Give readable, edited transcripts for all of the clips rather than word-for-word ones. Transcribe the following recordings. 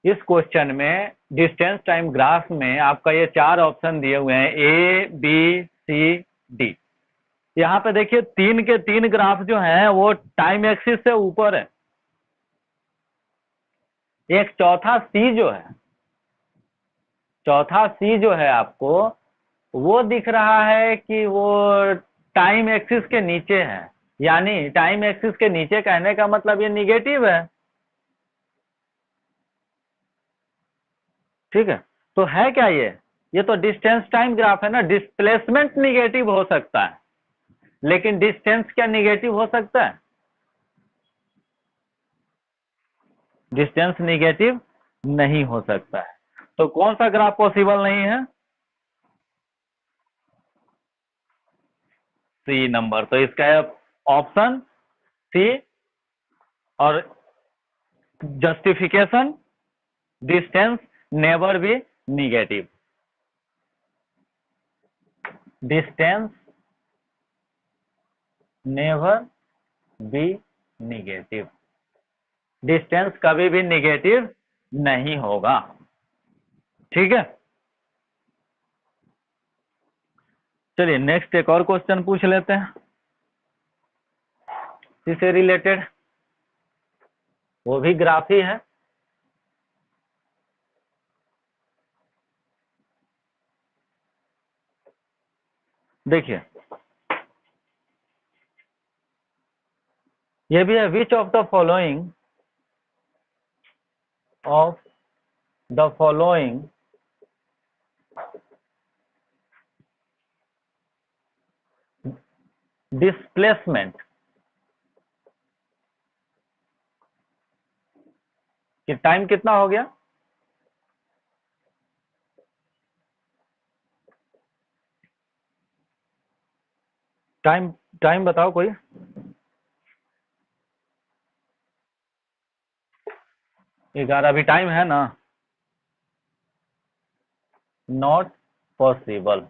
इस क्वेश्चन में distance time graph में आपका ये 4 ऑप्शन दिए हुए हैं, ए बी सी डी। यहाँ पे देखिए 3 के 3 ग्राफ जो हैं वो टाइम एक्सिस से ऊपर है। एक चौथा सी जो है, चौथा सी जो है आपको, वो दिख रहा है कि वो टाइम एक्सिस के नीचे है। यानी टाइम एक्सिस के नीचे कहने का मतलब ये निगेटिव है। ठीक है, तो है क्या ये तो डिस्टेंस टाइम ग्राफ है ना। डिस्प्लेसमेंट निगेटिव हो सकता है, लेकिन डिस्टेंस क्या निगेटिव हो सकता है? डिस्टेंस निगेटिव नहीं हो सकता है। तो कौन सा ग्राफ पॉसिबल नहीं है? C number. तो इसका है ऑप्शन सी। और justification, distance never be negative. Distance never be negative. Distance कभी भी निगेटिव नहीं होगा। ठीक है, चलिए नेक्स्ट एक और क्वेश्चन पूछ लेते हैं इससे रिलेटेड। वो भी ग्राफ ही है। देखिए, ये भी है, which of the following of the following displacement, कि टाइम कितना हो गया? टाइम टाइम बताओ कोई। 11 अभी टाइम है ना? Not possible.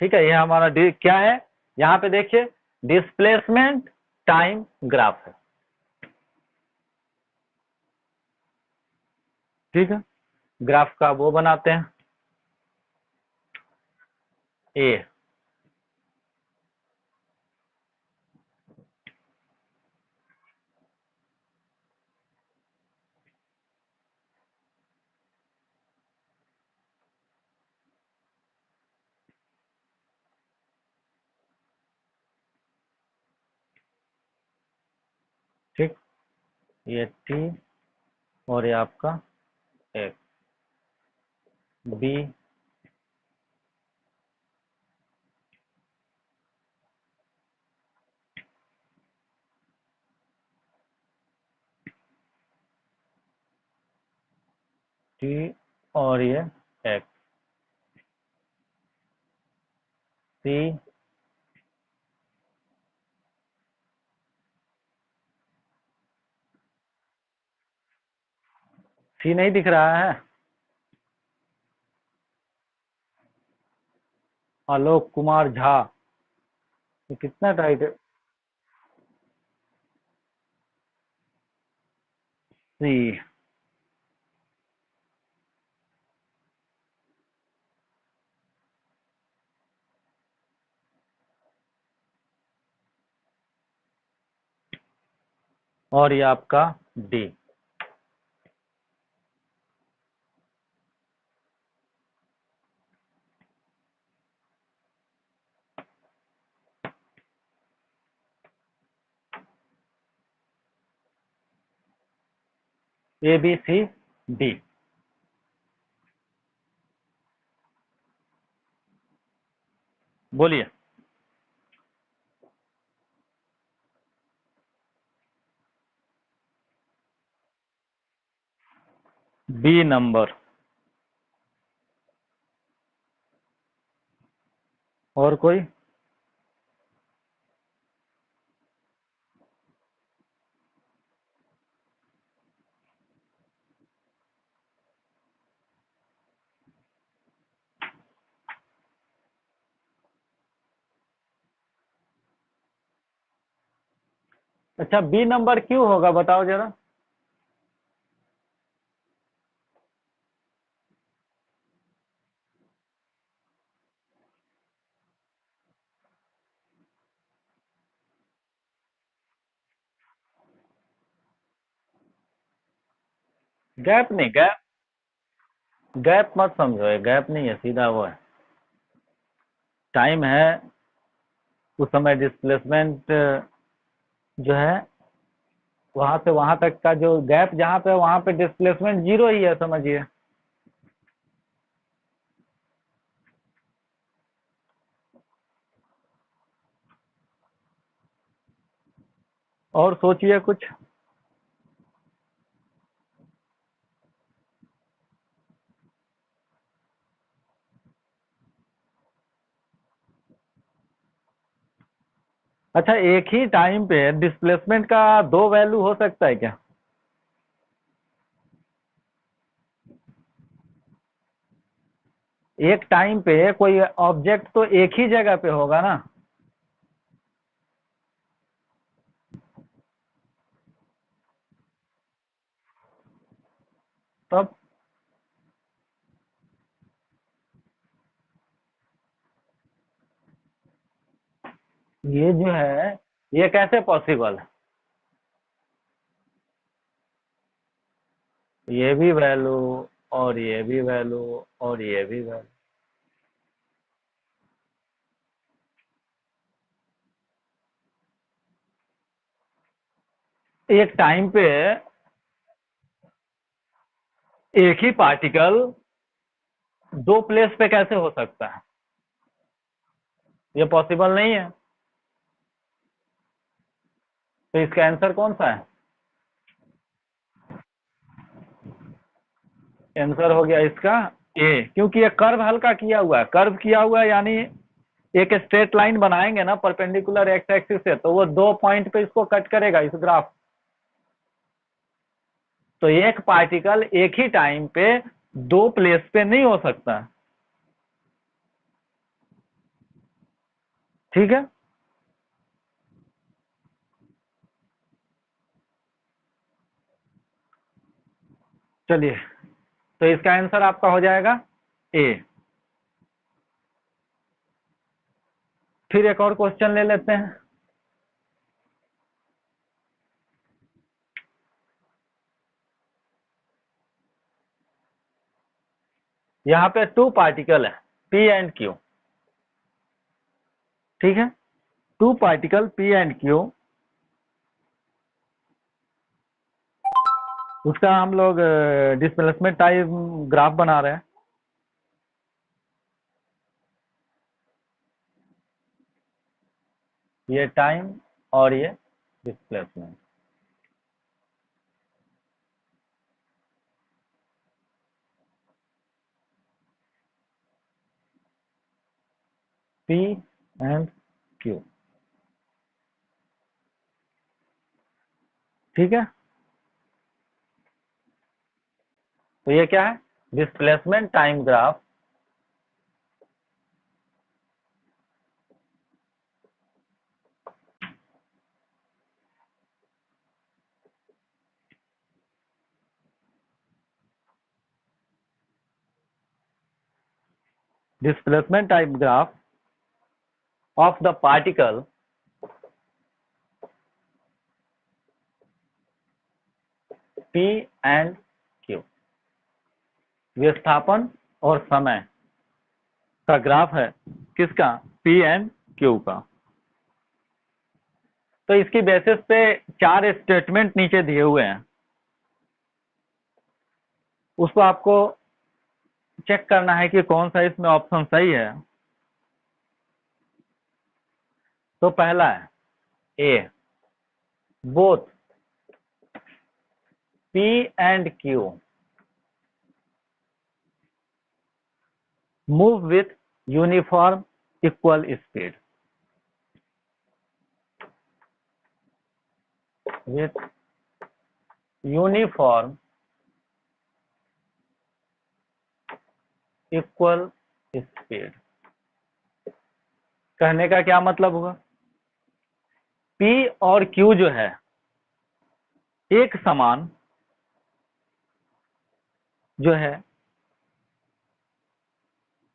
ठीक है, ये हमारा क्या है? यहाँ पे देखिए, डिस्प्लेसमेंट टाइम ग्राफ है। ठीक है, ग्राफ का वो बनाते हैं ए। ठीक, ये टी और ये आपका एक्स, बी टी और ये एक्स, सी सी नहीं दिख रहा है? आलोक कुमार झा, ये कितना टाइट है? सी। और ये आपका D. A B C D. बोलिए। B number. और कोई? अच्छा, बी नंबर क्यों होगा बताओ जरा। गैप नहीं, गैप गैप मत समझो, ये गैप नहीं है, सीधा वो है, टाइम है। उस समय डिस्प्लेसमेंट जो है वहां से वहां तक का जो गैप जहां पे, वहां पे डिस्प्लेसमेंट जीरो ही है, समझिए। और सोचिए कुछ। अच्छा, एक ही टाइम पे डिस्प्लेसमेंट का दो वैल्यू हो सकता है क्या? एक टाइम पे कोई ऑब्जेक्ट तो एक ही जगह पे होगा ना। तब ये जो है, ये कैसे पॉसिबल है? ये भी वैल्यू, और ये भी वैल्यू, और ये भी वैल्यू। एक टाइम पे एक ही पार्टिकल दो प्लेस पे कैसे हो सकता है? ये पॉसिबल नहीं है। तो इसका आंसर कौन सा है? आंसर हो गया इसका ए, क्योंकि ये कर्व हल्का किया हुआ है, कर्व किया हुआ है यानी एक स्ट्रेट लाइन बनाएंगे ना परपेंडिकुलर एक्स एक्सिस से, तो वो दो पॉइंट पे इसको कट करेगा इस ग्राफ। तो एक पार्टिकल एक ही टाइम पे दो प्लेस पे नहीं हो सकता। ठीक है। चलिए, तो इसका आंसर आपका हो जाएगा ए। फिर एक और क्वेश्चन ले लेते हैं। यहाँ पे टू पार्टिकल है, पी एंड क्यू। ठीक है, two particle P and Q, उसका हम लोग डिस्प्लेसमेंट टाइप ग्राफ बना रहे हैं। ये टाइम और ये डिस्प्लेसमेंट। P and Q. ठीक है, तो ये क्या है? Displacement time graph displacement type graph of the particle P and Q। विस्थापन और समय का ग्राफ है, किसका? P एंड Q का। तो इसकी बेसिस पे चार स्टेटमेंट नीचे दिए हुए हैं, उसको आपको चेक करना है कि कौन सा इसमें ऑप्शन सही है। तो पहला है ए, both P and Q move with uniform equal speed। with uniform equal speed। कहने का क्या मतलब हुआ? P और Q जो है एक समान जो है,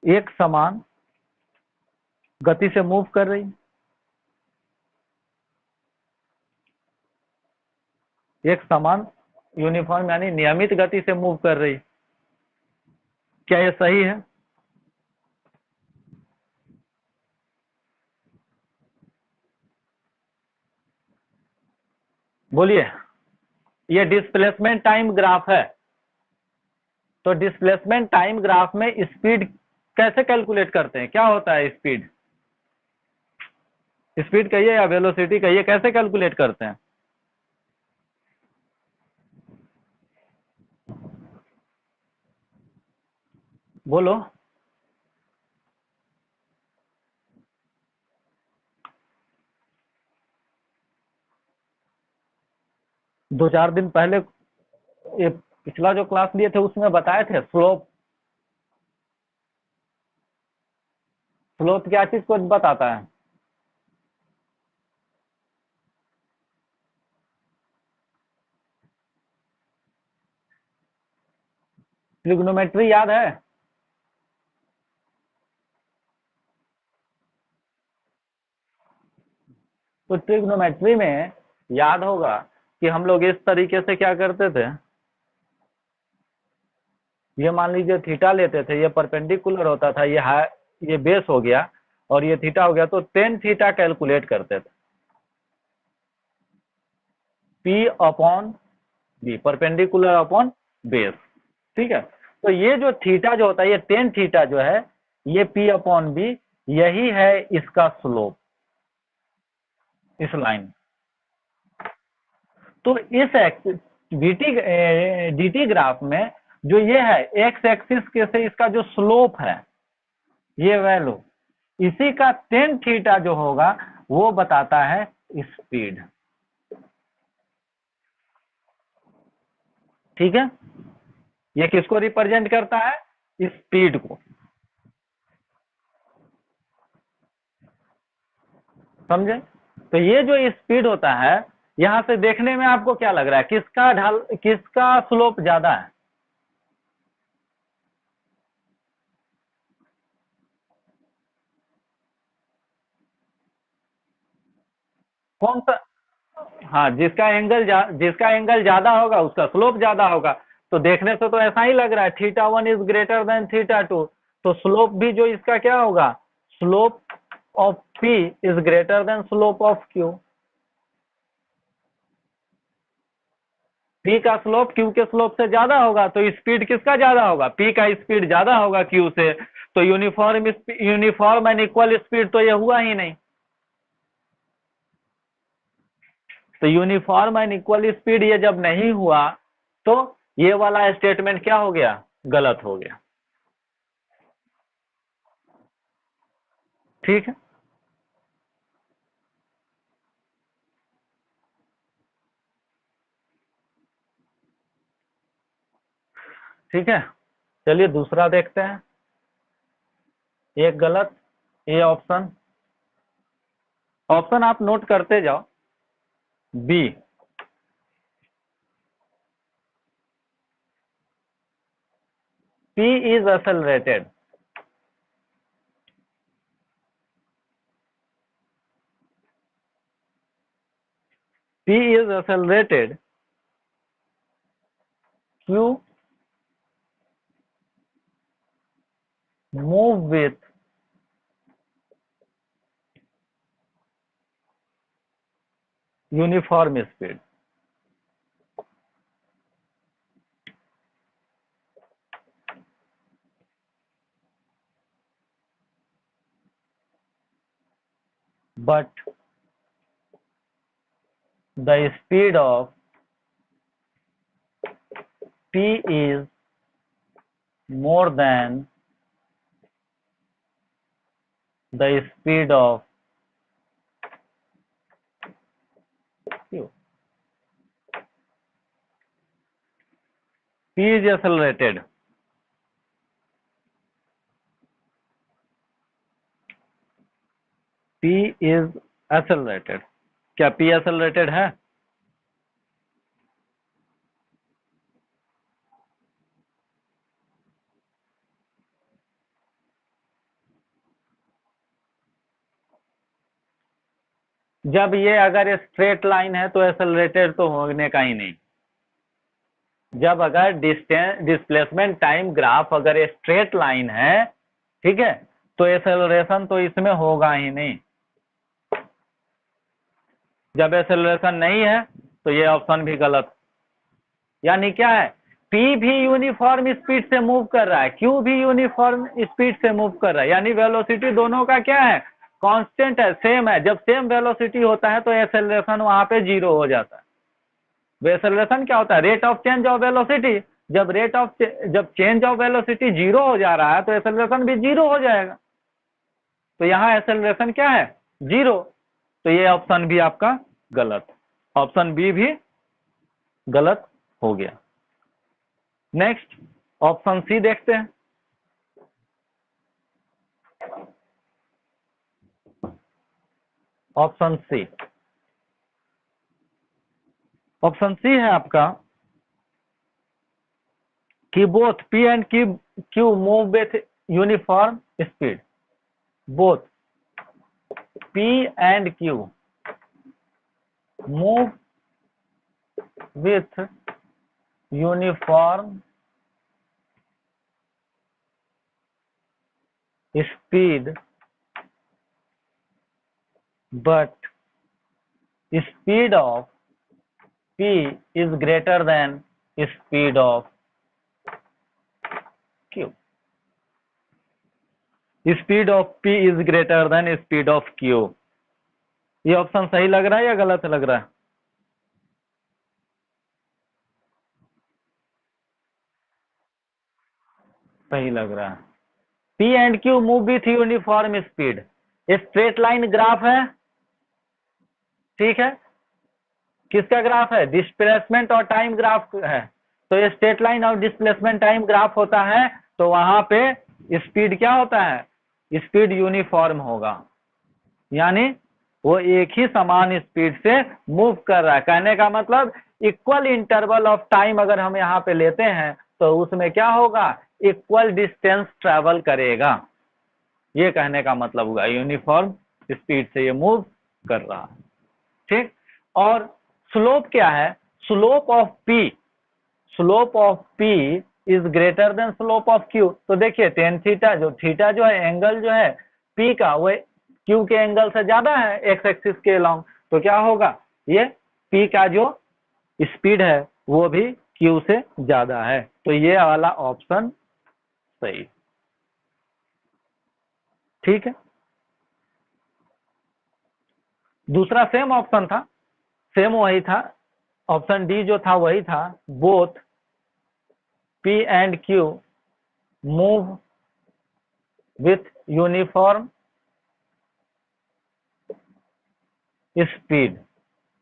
एक समान गति से मूव कर रही, एक समान यूनिफॉर्म यानी नियमित गति से मूव कर रही। क्या ये सही है? बोलिए। ये डिस्प्लेसमेंट टाइम ग्राफ है। तो डिस्प्लेसमेंट टाइम ग्राफ में स्पीड कैसे कैलकुलेट करते हैं? क्या होता है स्पीड? स्पीड कहिए या वेलोसिटी कहिए, कैसे कैलकुलेट करते हैं? बोलो। 2-4 दिन पहले ये पिछला जो क्लास लिए थे उसमें बताए थे स्लोप। स्लोप क्या चीज को बताता है? ट्रिग्नोमेट्री याद है? तो ट्रिग्नोमेट्री में याद होगा कि हम लोग इस तरीके से क्या करते थे। ये मान लीजिए थीटा लेते थे, ये परपेंडिकुलर होता था, ये बेस हो गया और ये थीटा हो गया, तो टेन थीटा कैलकुलेट करते थे। P upon B, perpendicular upon base. ठीक है। तो ये जो थीटा जो होता है, ये टेन थीटा जो है, ये पी अपॉन बी, यही है इसका स्लोप, इस लाइन। तो इस वीटी डीटी ग्राफ में जो ये है एक्स एक्सिस के से इसका जो स्लोप है, ये वैल्यू, इसी का टेन थीटा जो होगा वो बताता है स्पीड। ठीक है। ये किसको रिप्रेजेंट करता है? स्पीड को। समझे? तो ये जो स्पीड होता है, यहां से देखने में आपको क्या लग रहा है, किसका स्लोप ज्यादा है? कौन सा? हाँ, जिसका एंगल ज्यादा होगा उसका स्लोप ज्यादा होगा। तो देखने से तो ऐसा ही लग रहा है θ1 इज ग्रेटर देन θ2। तो स्लोप भी जो इसका क्या होगा, slope of P is greater than slope of Q। P का स्लोप Q के स्लोप से ज्यादा होगा, तो स्पीड किसका ज्यादा होगा? P का स्पीड ज्यादा होगा Q से। तो यूनिफॉर्म एंड इक्वल स्पीड तो ये हुआ ही नहीं। तो यूनिफॉर्म एंड इक्वल स्पीड ये जब नहीं हुआ, तो ये वाला स्टेटमेंट क्या हो गया? गलत हो गया। ठीक है। ठीक है। चलिए दूसरा देखते हैं। एक गलत, ए ऑप्शन। ऑप्शन आप नोट करते जाओ। B, P is accelerated। P is accelerated, Q move with uniform speed। But the speed of P is more than the speed of Q। P is accelerated, P is accelerated। क्या P accelerated है? जब ये अगर straight line है तो accelerated तो होने का ही नहीं। जब अगर डिस्प्लेसमेंट टाइम ग्राफ अगर स्ट्रेट लाइन है, ठीक है, तो एक्सेलरेशन तो इसमें होगा ही नहीं। जब एक्सेलरेशन नहीं है तो ये ऑप्शन भी गलत। यानी क्या है, पी भी यूनिफॉर्म स्पीड से मूव कर रहा है, क्यू भी यूनिफॉर्म स्पीड से मूव कर रहा है, यानी वेलोसिटी दोनों का क्या है, कांस्टेंट है, सेम है। जब सेम वेलोसिटी होता है तो एक्सेलरेशन वहां पे जीरो हो जाता है। एक्सेलरेशन क्या होता है, rate of change of velocity. जब चेंज ऑफ वेलोसिटी जीरो हो जा रहा है तो एक्सेलरेशन भी जीरो हो जाएगा। तो यहाँ एक्सेलरेशन क्या है, जीरो। तो ये ऑप्शन भी आपका गलत, ऑप्शन बी भी गलत हो गया। नेक्स्ट ऑप्शन सी देखते हैं। ऑप्शन सी, ऑप्शन सी है आपका कि both P and Q move with uniform speed. Both P and Q move with uniform speed, but speed of P is greater than speed of Q. Speed of P is greater than speed of Q. ये option सही लग रहा है या गलत लग रहा है? सही लग रहा है। P and Q move with uniform speed, straight line graph है, ठीक है। किसका ग्राफ है, डिस्प्लेसमेंट और टाइम ग्राफ है। तो ये स्ट्रेट लाइन और डिस्प्लेसमेंट टाइम ग्राफ होता है, तो वहां पे स्पीड क्या होता है, स्पीड यूनिफॉर्म होगा, यानी वो एक ही समान स्पीड से मूव कर रहा है। कहने का मतलब इक्वल इंटरवल ऑफ टाइम अगर हम यहाँ पे लेते हैं तो उसमें क्या होगा, इक्वल डिस्टेंस ट्रेवल करेगा। ये कहने का मतलब हुआ यूनिफॉर्म स्पीड से ये मूव कर रहा है, ठीक। और स्लोप क्या है, slope of P, slope of P is greater than slope of Q. तो देखिए टेन थीटा, जो थीटा जो है एंगल जो है पी का, वो क्यू के एंगल से ज्यादा है एक्स एक्सिस के अलोंग। तो क्या होगा, ये पी का जो स्पीड है वो भी क्यू से ज्यादा है। तो ये वाला ऑप्शन सही, ठीक है। दूसरा सेम ऑप्शन था, सेम वही था, ऑप्शन डी जो था वही था, both P and Q move with uniform speed.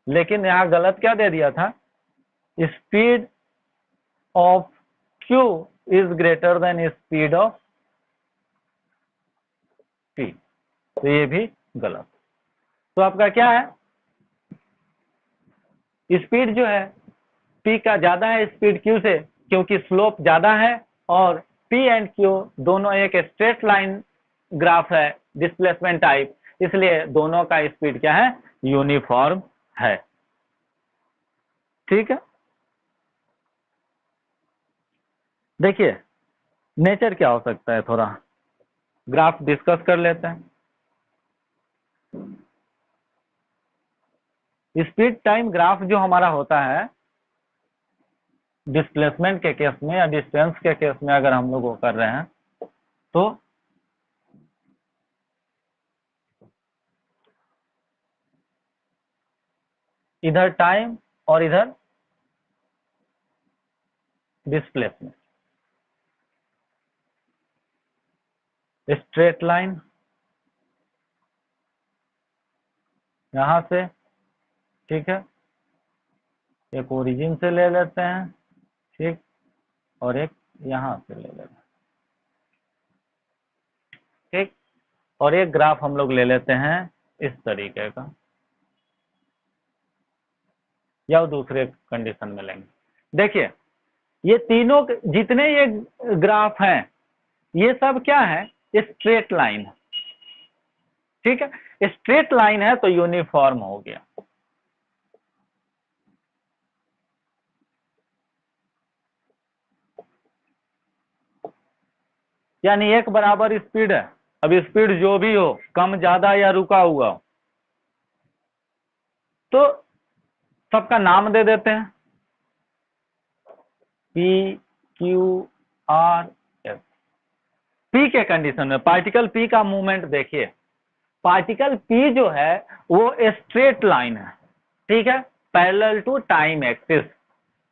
लेकिन यहां गलत क्या दे दिया था, speed of Q is greater than speed of P. तो ये भी गलत। तो आपका क्या है, स्पीड जो है पी का ज्यादा है स्पीड क्यू से, क्योंकि स्लोप ज्यादा है, और पी एंड क्यू दोनों एक स्ट्रेट लाइन ग्राफ है डिस्प्लेसमेंट टाइप, इसलिए दोनों का स्पीड क्या है, यूनिफॉर्म है, ठीक है। देखिए नेचर क्या हो सकता है, थोड़ा ग्राफ डिस्कस कर लेते हैं। स्पीड टाइम ग्राफ जो हमारा होता है डिस्प्लेसमेंट के केस में या डिस्टेंस के केस में अगर हम लोग वो कर रहे हैं, तो इधर टाइम और इधर डिस्प्लेसमेंट, स्ट्रेट लाइन यहां से, ठीक है, एक ओरिजिन से ले लेते हैं, ठीक, और एक यहां से ले लेते हैं, ठीक। और एक ग्राफ हम लोग ले लेते हैं इस तरीके का, या दूसरे कंडीशन में लेंगे। देखिए ये तीनों जितने ये ग्राफ हैं ये सब क्या है, स्ट्रेट लाइन है, ठीक है। स्ट्रेट लाइन है तो यूनिफॉर्म हो गया। यानी एक बराबर स्पीड है। अब स्पीड जो भी हो, कम ज्यादा या रुका हुआ हो, तो सबका नाम दे देते हैं, P Q R S. P के कंडीशन में पार्टिकल पी का मूवमेंट देखिए, पार्टिकल पी जो है वो स्ट्रेट लाइन है, ठीक है, पैरेलल टू टाइम एक्सिस।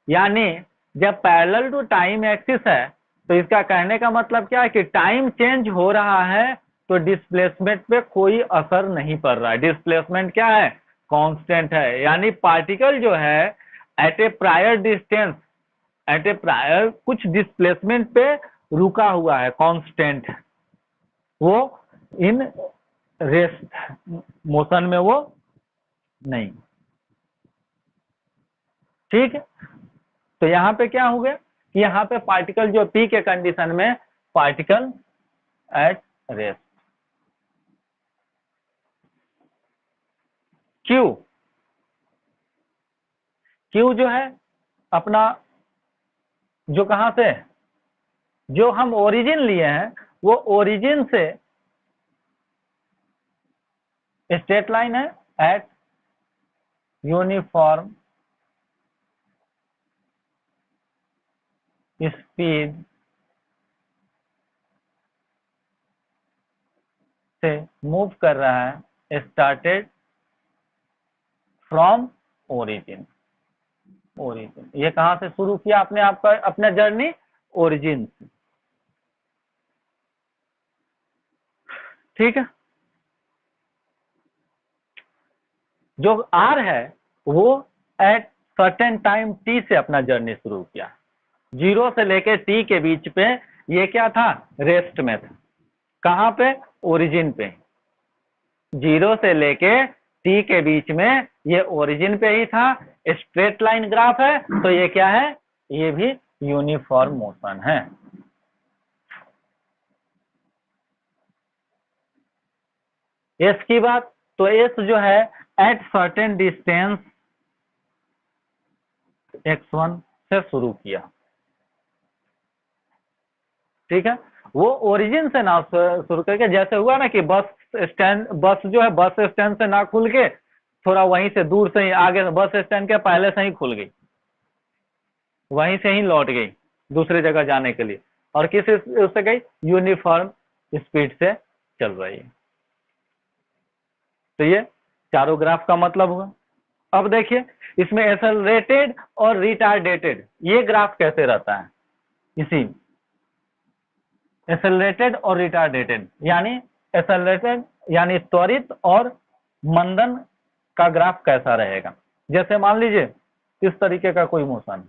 यानी जब पैरेलल टू टाइम एक्सिस है तो इसका कहने का मतलब क्या है कि टाइम चेंज हो रहा है तो डिस्प्लेसमेंट पे कोई असर नहीं पड़ रहा है। डिस्प्लेसमेंट क्या है, कांस्टेंट है। यानी पार्टिकल जो है एट ए प्रायर डिस्टेंस, एट ए प्रायर कुछ डिस्प्लेसमेंट पे रुका हुआ है, कांस्टेंट, वो इन रेस्ट मोशन में वो नहीं। ठीक है, तो यहाँ पे क्या हो गया कि यहाँ पे पार्टिकल जो पी के कंडीशन में particle at rest. Q, Q जो है अपना, जो कहाँ से, जो हम ओरिजिन लिए हैं वो ओरिजिन से स्ट्रेट लाइन है एट यूनिफॉर्म स्पीड से मूव कर रहा है, स्टार्टेड फ्रॉम ओरिजिन। ओरिजिन, ये कहाँ से शुरू किया आपने आपका अपना जर्नी, ओरिजिन से। ठीक है, जो आर है वो एट सर्टेन टाइम टी से अपना जर्नी शुरू किया, 0 से लेके टी के बीच पे ये क्या था, रेस्ट में था। कहाँ पे, ओरिजिन पे। 0 से लेके टी के बीच में ये ओरिजिन पे ही था। स्ट्रेट लाइन ग्राफ है तो ये क्या है, ये भी यूनिफॉर्म मोशन है। एस की बात, तो एस जो है एट सर्टेन डिस्टेंस x1 से शुरू किया। ठीक है, वो ओरिजिन से ना शुरू करके, जैसे हुआ ना कि बस स्टैंड, बस जो है बस स्टैंड से ना खुल के थोड़ा वहीं से दूर से ही आगे, बस स्टैंड के पहले से ही खुल गई, वहीं से ही लौट गई दूसरी जगह जाने के लिए, और किस उससे गई, यूनिफॉर्म स्पीड से चल रही है। तो ये चारों ग्राफ का मतलब हुआ। अब देखिए इसमें एक्सेलरेटेड और रिटार्डेटेड ये ग्राफ कैसे रहता है, इसी एक्सेलरेटेड और रिटार्डेटेड, यानी एक्सेलरेटेड यानी त्वरित और मंदन का ग्राफ कैसा रहेगा। जैसे मान लीजिए इस तरीके का कोई मोशन,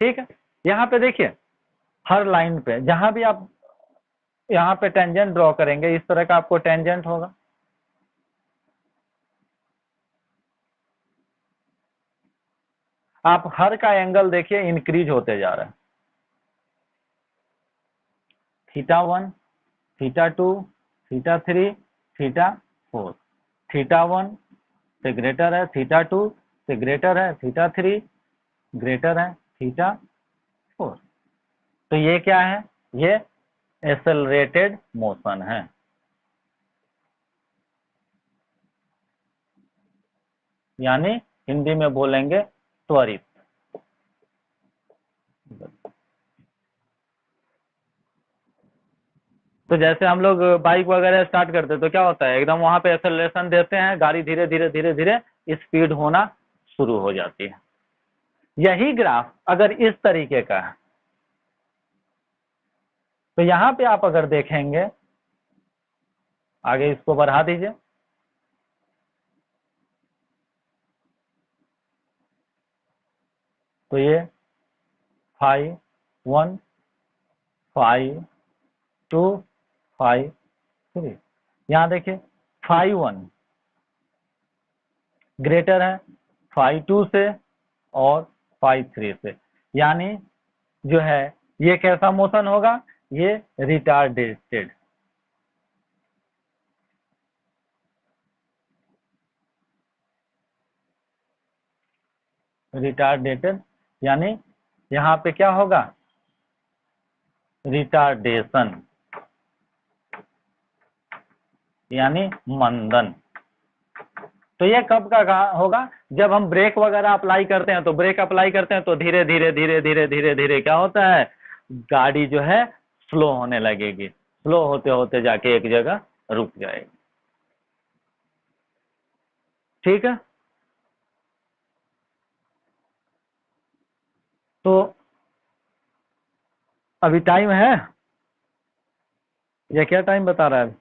ठीक है, यहाँ पे देखिए हर लाइन पे जहां भी आप यहाँ पे टेंजेंट ड्रॉ करेंगे इस तरह का आपको टेंजेंट होगा। आप हर का एंगल देखिए इंक्रीज होते जा रहा है, θ1, θ2, θ3, θ4। θ1 से ग्रेटर है, θ2 से ग्रेटर है, θ3 ग्रेटर है, θ4। तो ये क्या है, ये एक्सेलरेटेड मोशन है। यानी हिंदी में बोलेंगे त्वरित। तो जैसे हम लोग बाइक वगैरह स्टार्ट करते हैं तो क्या होता है, एकदम वहां पे एक्सेलरेशन देते हैं, गाड़ी धीरे धीरे धीरे धीरे स्पीड होना शुरू हो जाती है। यही ग्राफ अगर इस तरीके का है तो यहाँ पे आप अगर देखेंगे, आगे इसको बढ़ा दीजिए, तो ये 5 1 5 2 5 3, यहाँ देखिए 5 1 ग्रेटर है 5 2 से और 5 3 से, यानी जो है ये कैसा मोशन होगा, ये रिटार्डेटेड। रिटार्डेटेड यानी यहाँ पे क्या होगा, रिटार्डेशन यानी मंदन। तो ये कब का होगा, जब हम ब्रेक वगैरह अप्लाई करते हैं, तो ब्रेक अप्लाई करते हैं तो धीरे धीरे धीरे धीरे धीरे धीरे क्या होता है, गाड़ी जो है स्लो होने लगेगी, स्लो होते होते जाके एक जगह रुक जाएगी। ठीक है, तो अभी टाइम है, या क्या टाइम बता रहा है?